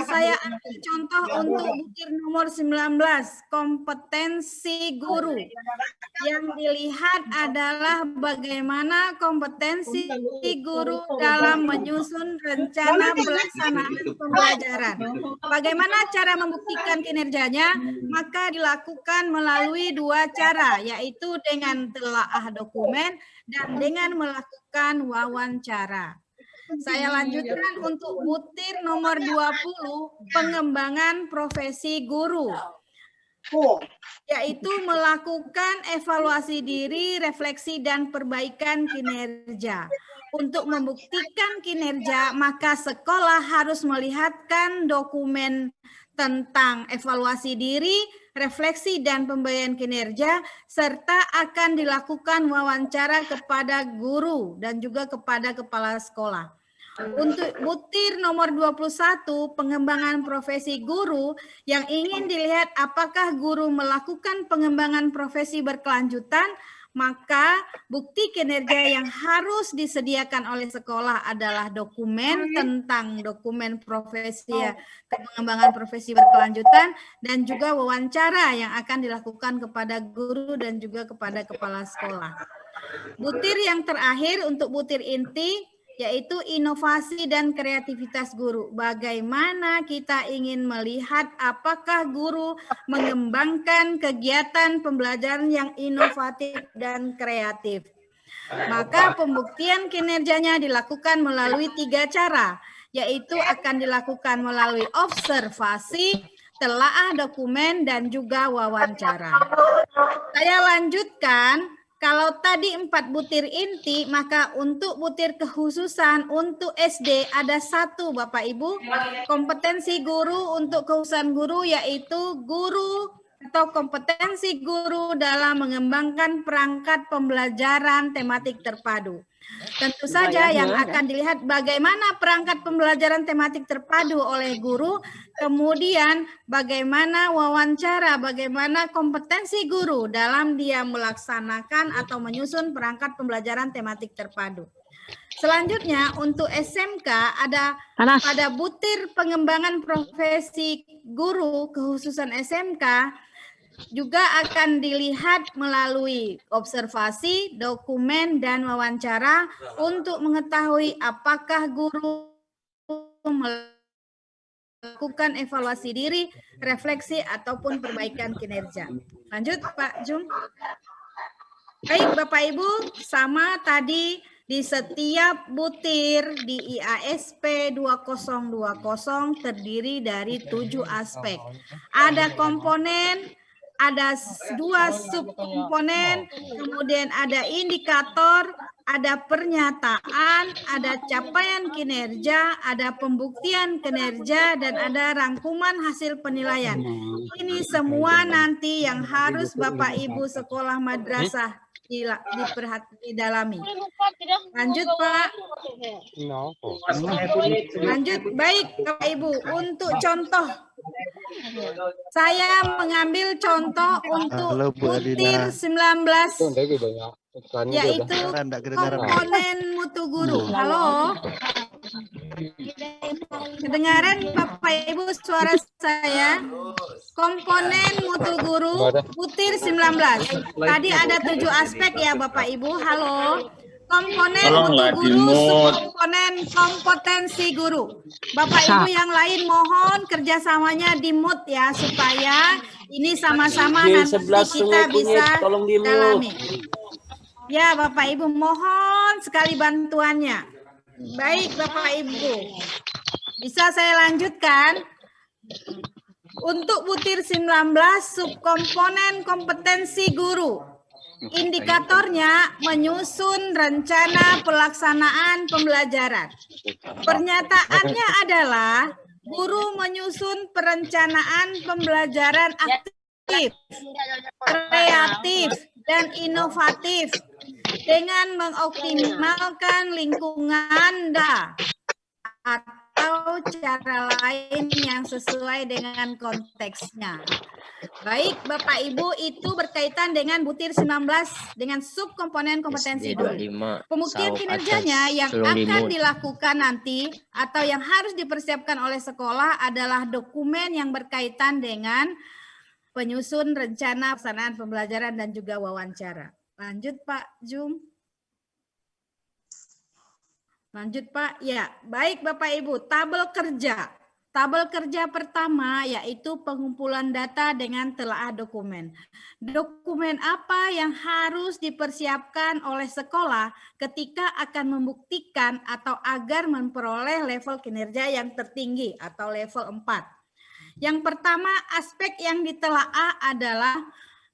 saya ambil contoh untuk butir nomor 19, kompetensi guru. Yang dilihat adalah bagaimana kompetensi guru dalam menyusun rencana pelaksanaan pembelajaran. Bagaimana cara membuktikan kinerjanya? Maka dilakukan melalui dua cara, yaitu dengan telaah dokumen dan dengan melakukan wawancara. Saya lanjutkan untuk butir nomor 20, pengembangan profesi guru, yaitu melakukan evaluasi diri, refleksi, dan perbaikan kinerja. Untuk membuktikan kinerja, maka sekolah harus melihatkan dokumen tentang evaluasi diri, refleksi, dan pemberian kinerja, serta akan dilakukan wawancara kepada guru dan juga kepada kepala sekolah. Untuk butir nomor 21, pengembangan profesi guru, yang ingin dilihat apakah guru melakukan pengembangan profesi berkelanjutan, maka bukti kinerja yang harus disediakan oleh sekolah adalah dokumen tentang dokumen profesi pengembangan profesi berkelanjutan dan juga wawancara yang akan dilakukan kepada guru dan juga kepada kepala sekolah. Butir yang terakhir untuk butir inti yaitu inovasi dan kreativitas guru. Bagaimana kita ingin melihat apakah guru mengembangkan kegiatan pembelajaran yang inovatif dan kreatif. Maka pembuktian kinerjanya dilakukan melalui 3 cara, yaitu akan dilakukan melalui observasi, telaah dokumen, dan juga wawancara. Saya lanjutkan. Kalau tadi 4 butir inti, maka untuk butir kekhususan untuk SD ada 1, Bapak Ibu. Kompetensi guru untuk kekhususan guru yaitu guru atau kompetensi guru dalam mengembangkan perangkat pembelajaran tematik terpadu. Tentu saja yang akan dilihat bagaimana perangkat pembelajaran tematik terpadu oleh guru, kemudian bagaimana wawancara, bagaimana kompetensi guru dalam dia melaksanakan atau menyusun perangkat pembelajaran tematik terpadu. Selanjutnya untuk SMK ada pada butir pengembangan profesi guru kekhususan SMK juga akan dilihat melalui observasi, dokumen, dan wawancara untuk mengetahui apakah guru melakukan evaluasi diri, refleksi, ataupun perbaikan kinerja. Lanjut Pak Jum. Baik Bapak Ibu, sama tadi di setiap butir di IASP 2020 terdiri dari 7 aspek. Ada komponen, ada 2 subkomponen, kemudian ada indikator, ada pernyataan, ada capaian kinerja, ada pembuktian kinerja, dan ada rangkuman hasil penilaian. Ini semua nanti yang harus Bapak Ibu sekolah madrasah didalami. Lanjut Pak. Lanjut, baik Bapak Ibu. Untuk contoh, saya mengambil contoh untuk butir 19, yaitu komponen mutu guru. Halo? Kedengaran Bapak Ibu suara saya? Komponen mutu guru butir 19. Tadi ada 7 aspek ya Bapak Ibu. Halo? Komponen mutu guru, subkomponen kompetensi guru. Bapak Ibu yang lain mohon kerjasamanya di mute ya, supaya ini sama-sama nanti kita bisa dalami. Ya Bapak Ibu, mohon sekali bantuannya. Baik Bapak Ibu, bisa saya lanjutkan? Untuk butir 19, subkomponen kompetensi guru. Indikatornya menyusun rencana pelaksanaan pembelajaran. Pernyataannya adalah guru menyusun perencanaan pembelajaran aktif, kreatif, dan inovatif dengan mengoptimalkan lingkungan atau atau cara lain yang sesuai dengan konteksnya. Baik, Bapak Ibu, itu berkaitan dengan butir 19 dengan subkomponen kompetensi dulu. Pembuktian kinerjanya yang akan dilakukan nanti atau yang harus dipersiapkan oleh sekolah adalah dokumen yang berkaitan dengan penyusun rencana pelaksanaan pembelajaran dan juga wawancara. Lanjut Pak Jum. Lanjut Pak. Ya, baik Bapak Ibu, tabel kerja. Tabel kerja pertama yaitu pengumpulan data dengan telaah dokumen. Dokumen apa yang harus dipersiapkan oleh sekolah ketika akan membuktikan atau agar memperoleh level kinerja yang tertinggi atau level 4. Yang pertama, aspek yang ditelaah adalah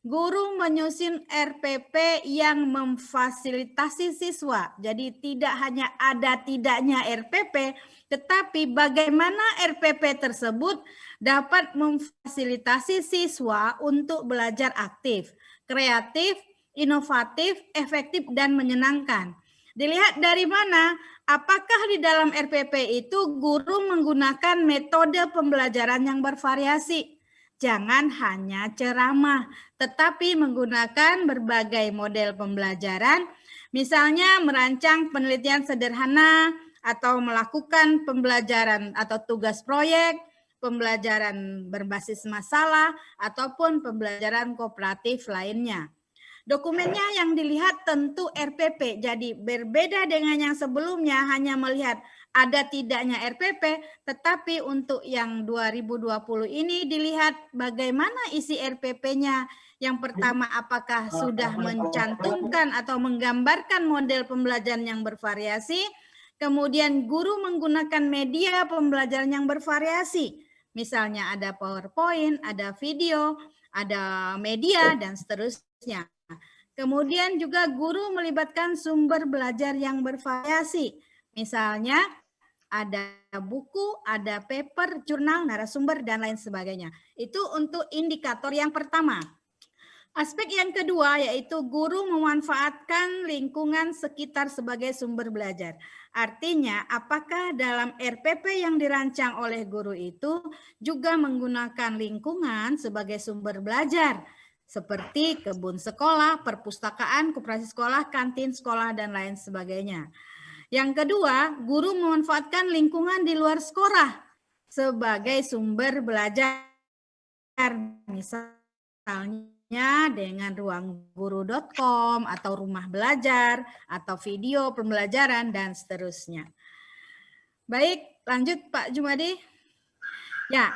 guru menyusun RPP yang memfasilitasi siswa. Jadi tidak hanya ada tidaknya RPP, tetapi bagaimana RPP tersebut dapat memfasilitasi siswa untuk belajar aktif, kreatif, inovatif, efektif, dan menyenangkan. Dilihat dari mana? Apakah di dalam RPP itu guru menggunakan metode pembelajaran yang bervariasi? Jangan hanya ceramah, tetapi menggunakan berbagai model pembelajaran, misalnya merancang penelitian sederhana atau melakukan pembelajaran atau tugas proyek, pembelajaran berbasis masalah, ataupun pembelajaran kooperatif lainnya. Dokumennya yang dilihat tentu RPP, jadi berbeda dengan yang sebelumnya hanya melihat ada tidaknya RPP, tetapi untuk yang 2020 ini dilihat bagaimana isi RPP-nya. Yang pertama, apakah sudah mencantumkan atau menggambarkan model pembelajaran yang bervariasi, kemudian guru menggunakan media pembelajaran yang bervariasi, misalnya ada PowerPoint, ada video, ada media, dan seterusnya. Kemudian juga guru melibatkan sumber belajar yang bervariasi, misalnya ada buku, ada paper, jurnal, narasumber, dan lain sebagainya. Itu untuk indikator yang pertama. Aspek yang kedua yaitu guru memanfaatkan lingkungan sekitar sebagai sumber belajar. Artinya, apakah dalam RPP yang dirancang oleh guru itu juga menggunakan lingkungan sebagai sumber belajar, seperti kebun sekolah, perpustakaan, koperasi sekolah, kantin sekolah, dan lain sebagainya. Yang kedua, guru memanfaatkan lingkungan di luar sekolah sebagai sumber belajar, misalnya dengan ruangguru.com atau rumah belajar atau video pembelajaran dan seterusnya. Baik, lanjut Pak Jumadi. Ya,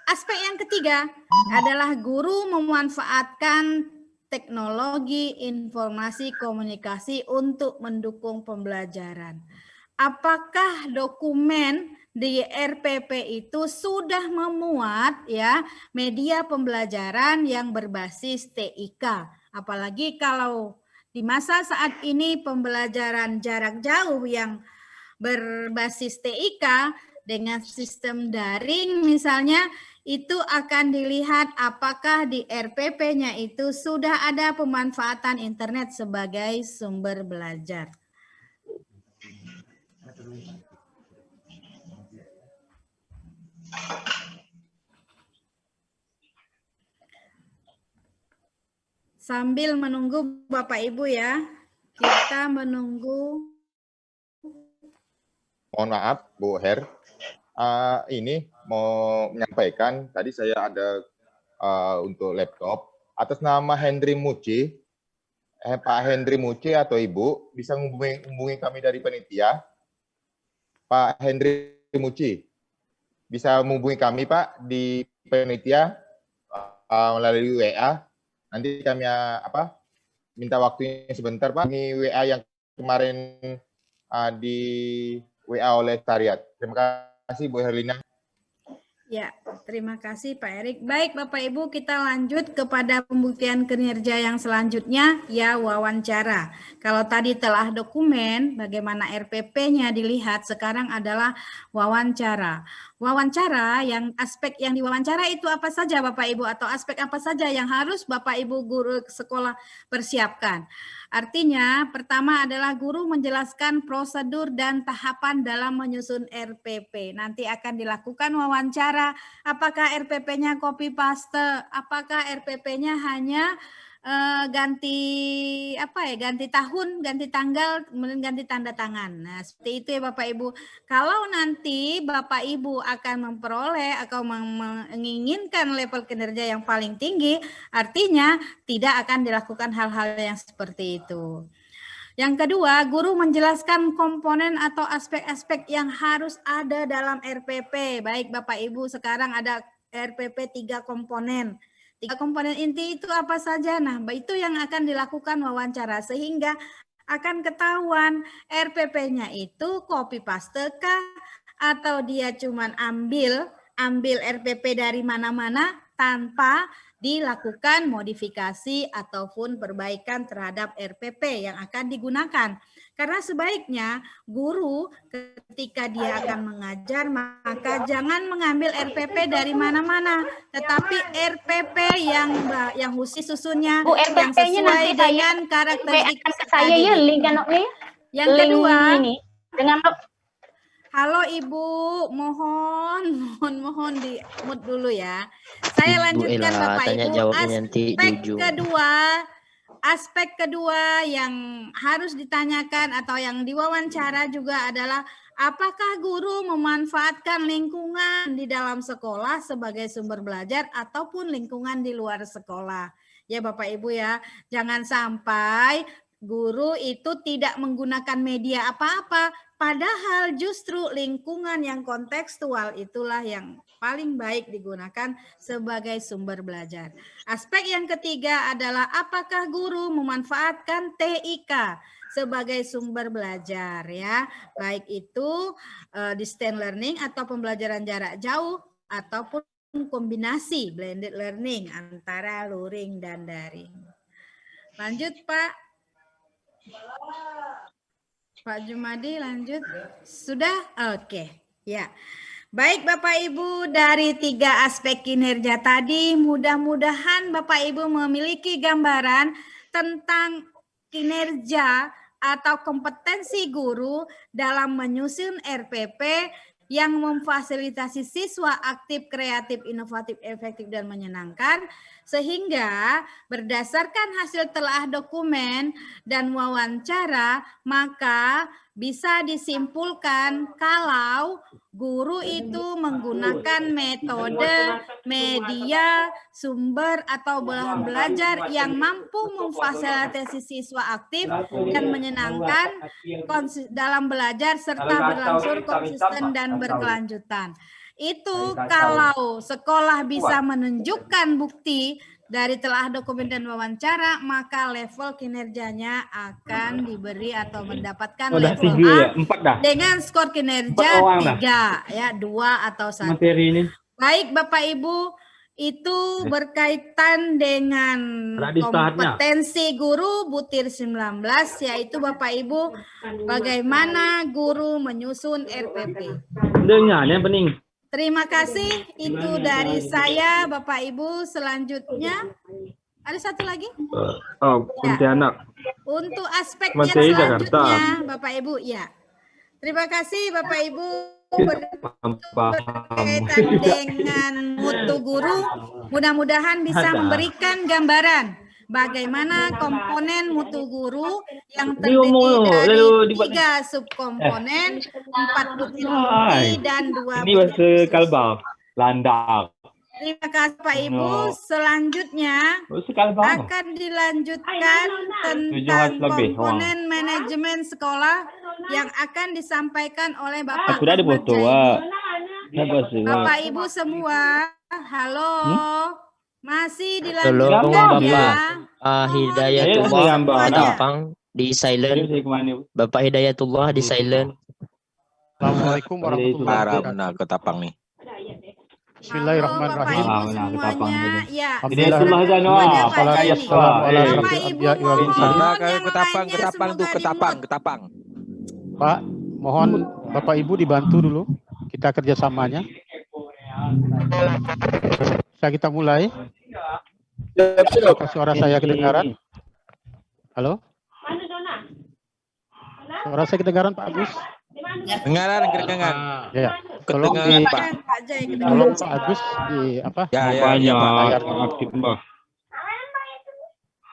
aspek yang ketiga adalah guru memanfaatkan teknologi informasi komunikasi untuk mendukung pembelajaran. Apakah dokumen di RPP itu sudah memuat ya media pembelajaran yang berbasis TIK? Apalagi kalau di masa saat ini pembelajaran jarak jauh yang berbasis TIK dengan sistem daring misalnya, itu akan dilihat apakah di RPP-nya itu sudah ada pemanfaatan internet sebagai sumber belajar. Sambil menunggu Bapak Ibu ya, kita menunggu. Mohon maaf Bu Her, ini mau menyampaikan, tadi saya ada untuk laptop, atas nama Hendri Muci, Pak Hendri Muci atau Ibu, bisa menghubungi kami dari panitia. Pak Hendri Muci, bisa menghubungi kami Pak di panitia melalui WA. Nanti kami minta waktunya sebentar Pak. Ini WA yang kemarin di WA oleh Tariat. Terima kasih Bu Herlina. Ya, terima kasih Pak Erik. Baik Bapak Ibu, kita lanjut kepada pembuktian kinerja yang selanjutnya, ya wawancara. Kalau tadi telah dokumen, bagaimana RPP-nya dilihat, sekarang adalah wawancara. Wawancara, yang aspek yang diwawancara itu apa saja Bapak Ibu, atau aspek apa saja yang harus Bapak Ibu guru sekolah persiapkan? Artinya, pertama adalah guru menjelaskan prosedur dan tahapan dalam menyusun RPP. Nanti akan dilakukan wawancara, apakah RPP-nya copy paste, apakah RPP-nya hanya ganti ganti tahun, ganti tanggal, kemudian ganti tanda tangan. Nah, seperti itu ya Bapak Ibu. Kalau nanti Bapak Ibu akan memperoleh atau menginginkan level kinerja yang paling tinggi, artinya tidak akan dilakukan hal-hal yang seperti itu. Yang kedua, guru menjelaskan komponen atau aspek-aspek yang harus ada dalam RPP. Baik Bapak Ibu, sekarang ada RPP 3 komponen. 3 komponen inti itu apa saja? Nah, itu yang akan dilakukan wawancara sehingga akan ketahuan RPP-nya itu copy paste kah atau dia cuman ambil RPP dari mana-mana tanpa dilakukan modifikasi ataupun perbaikan terhadap RPP yang akan digunakan. Karena sebaiknya guru ketika dia akan mengajar maka jangan mengambil RPP dari mana-mana, tetapi RPP yang khusus susunnya Bu, yang RPP-nya nanti sesuai dengan karakteristik ke saya ya link anaknya. Yang Link kedua, ini dengan halo Ibu, mohon di mute dulu ya. Saya lanjutkan Bapak Ibu. Aspek kedua yang harus ditanyakan atau yang diwawancara juga adalah apakah guru memanfaatkan lingkungan di dalam sekolah sebagai sumber belajar ataupun lingkungan di luar sekolah. Ya Bapak Ibu ya, jangan sampai guru itu tidak menggunakan media apa-apa, padahal justru lingkungan yang kontekstual itulah yang paling baik digunakan sebagai sumber belajar. Aspek yang ketiga adalah apakah guru memanfaatkan TIK sebagai sumber belajar ya, baik itu distance learning atau pembelajaran jarak jauh ataupun kombinasi blended learning antara luring dan daring. Lanjut Pak. Pak Jumadi lanjut. Sudah? Oke. Ya. Baik Bapak Ibu, dari 3 aspek kinerja tadi mudah-mudahan Bapak Ibu memiliki gambaran tentang kinerja atau kompetensi guru dalam menyusun RPP yang memfasilitasi siswa aktif, kreatif, inovatif, efektif, dan menyenangkan, sehingga berdasarkan hasil telah dokumen dan wawancara, maka bisa disimpulkan kalau guru itu menggunakan metode, media, sumber, atau bahan belajar yang mampu memfasilitasi siswa aktif dan menyenangkan dalam belajar serta berlangsung konsisten dan berkelanjutan. Itu kalau sekolah bisa menunjukkan bukti dari telah dokumen dan wawancara, maka level kinerjanya akan diberi atau mendapatkan level A dengan skor kinerja 3, ya 2 atau 1. Baik Bapak Ibu, itu berkaitan dengan kompetensi guru butir 19, yaitu Bapak Ibu bagaimana guru menyusun RPP. Terima kasih, itu dari saya Bapak Ibu. Selanjutnya ada satu lagi? Pontianak. Untuk aspek yang selanjutnya Bapak Ibu ya. Terima kasih Bapak Ibu berkaitan dengan mutu guru. Mudah-mudahan bisa memberikan gambaran bagaimana komponen mutu guru yang terdiri dari 3 subkomponen, 4 butir inti dan 2 butir khusus. Terima kasih Pak Ibu. Selanjutnya akan dilanjutkan tentang komponen manajemen sekolah yang akan disampaikan oleh Bapak Ahmad Jaidi. Bapak Ibu semua, halo. Masih dilanjutkan ya. Hidayatullah Ketapang di silent. Bapak Hidayatullah di silent. Assalamualaikum warahmatullahi wabarakatuh. Ketapang nih. Bismillahirrahmanirrahim. Ya, Ketapang. Pak, mohon Bapak Ibu dibantu dulu. Kita kerjasamanya. Bisa kita mulai? Apakah suara saya kedengaran? Halo? Suara saya kedengaran Pak Agus? Dengaran, kedengaran. Ya. Tolong Kedengaran, di Pak. Pak Jai tolong Pak Agus di apa? Ya, ya, Bapaknya ya, Pak. layar. aktif, Mbak.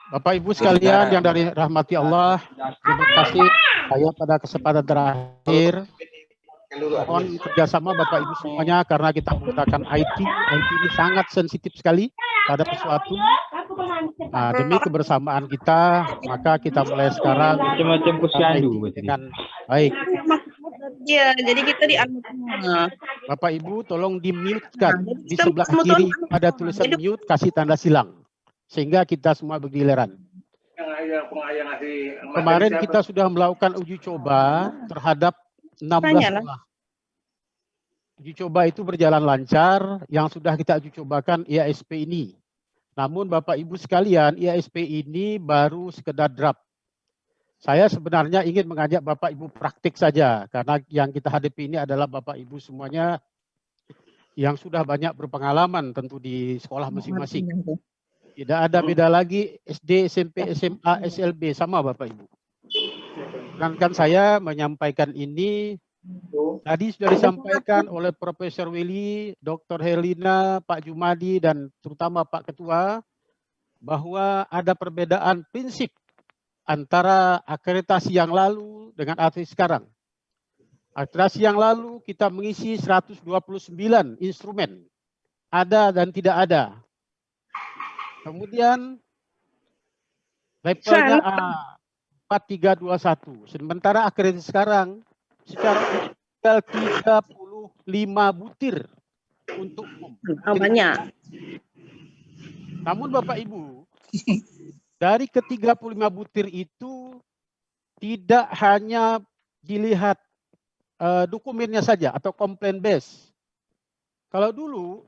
Bapak Ibu sekalian yang dari rahmati Allah, terima kasih saya pada kesempatan terakhir mohon kerjasama Bapak Ibu semuanya karena kita menggunakan IT. IT ini sangat sensitif sekali pada sesuatu. Nah, demi kebersamaan kita, maka kita mulai sekarang Macam-macam posyandu. dengan baik. Iya, jadi kita di semua. Bapak Ibu tolong di-mute-kan. Nah, Di jadi sebelah semua kiri tolong- ada tulisan jadi- mute, kasih tanda silang. Sehingga kita semua bergiliran. Kemarin kita sudah melakukan uji coba terhadap 16 Tanyalah. sekolah. Uji coba itu berjalan lancar, yang sudah kita uji cobakan IASP ini. Namun Bapak Ibu sekalian, IASP ini baru sekedar draft. Saya sebenarnya ingin mengajak Bapak Ibu praktik saja, karena yang kita hadapi ini adalah Bapak Ibu semuanya yang sudah banyak berpengalaman tentu di sekolah masing-masing. Tidak ada beda lagi SD, SMP, SMA, SLB, sama Bapak Ibu. Sedangkan saya menyampaikan ini, tadi sudah disampaikan oleh Profesor Willy, Dr. Helina, Pak Jumadi, dan terutama Pak Ketua, bahwa ada perbedaan prinsip antara akreditasi yang lalu dengan akreditasi sekarang. Akreditasi yang lalu kita mengisi 129 instrumen, ada dan tidak ada. Kemudian levelnya A4321. Sementara akreditasi sekarang secara tinggal 35 butir untuk umum. Banyak. Namun Bapak Ibu, dari ke-35 butir itu tidak hanya dilihat dokumennya saja atau komplain base. Kalau dulu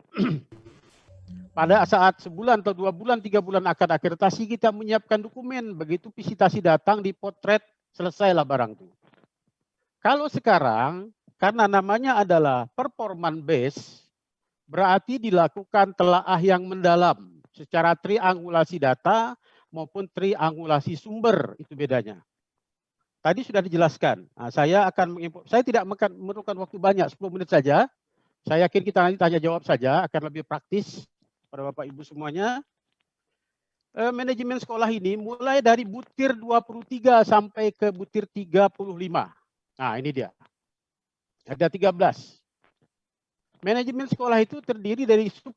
pada saat sebulan atau 2 bulan, 3 bulan akan akreditasi, kita menyiapkan dokumen. Begitu visitasi datang, dipotret, selesailah barang itu. Kalau sekarang, karena namanya adalah performance base, berarti dilakukan telaah yang mendalam secara triangulasi data maupun triangulasi sumber, itu bedanya. Tadi sudah dijelaskan. Nah, saya tidak memerlukan waktu banyak, 10 menit saja. Saya yakin kita nanti tanya jawab saja, akan lebih praktis pada Bapak Ibu semuanya. Manajemen sekolah ini mulai dari butir 23 sampai ke butir 35. Nah, ini dia. Ada 13. Manajemen sekolah itu terdiri dari sub